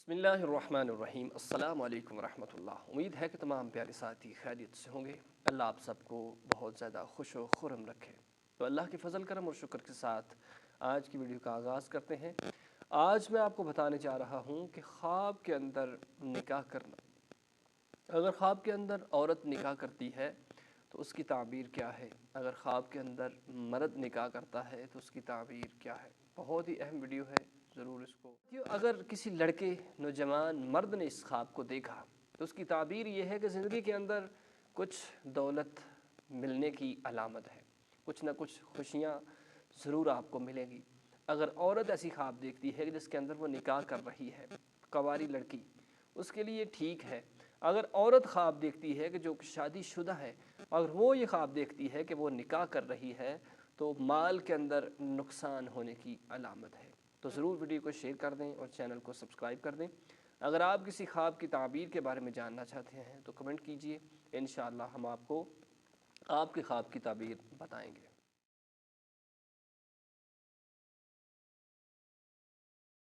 बिस्मिल्लाहिर्रहमानिर्रहीम। अस्सलामु अलैकुम रहमतुल्लाह। उम्मीद है कि तमाम प्यारे साथी खैरियत से होंगे। अल्लाह आप सबको बहुत ज़्यादा खुश व खुर्रम रखे। तो अल्लाह के फ़ज़ल करम और शुक्र के साथ आज की वीडियो का आगाज़ करते हैं। आज मैं आपको बताने जा रहा हूँ कि ख्वाब के अंदर निकाह करना। अगर ख्वाब के अंदर औरत निकाह करती है तो उसकी ताबीर क्या है, अगर ख्वाब के अंदर मर्द निकाह करता है तो उसकी ताबीर क्या है। बहुत ही अहम वीडियो है, ज़रूर इसको। अगर किसी लड़के नौजवान मर्द ने इस ख्वाब को देखा तो उसकी ताबीर ये है कि ज़िंदगी के अंदर कुछ दौलत मिलने की अलामत है, कुछ ना कुछ खुशियाँ ज़रूर आपको मिलेंगी। अगर औरत ऐसी ख्वाब देखती है कि जिसके अंदर वो निकाह कर रही है, कवारी लड़की, उसके लिए ठीक है। अगर औरत ख्वाब देखती है कि जो शादीशुदा है, अगर वो ये ख्वाब देखती है कि वो निकाह कर रही है, तो माल के अंदर नुकसान होने की अलामत है। तो ज़रूर वीडियो को शेयर कर दें और चैनल को सब्सक्राइब कर दें। अगर आप किसी ख्वाब की ताबीर के बारे में जानना चाहते हैं तो कमेंट कीजिए, इंशाअल्लाह हम आपको आपके ख्वाब की ताबीर बताएंगे।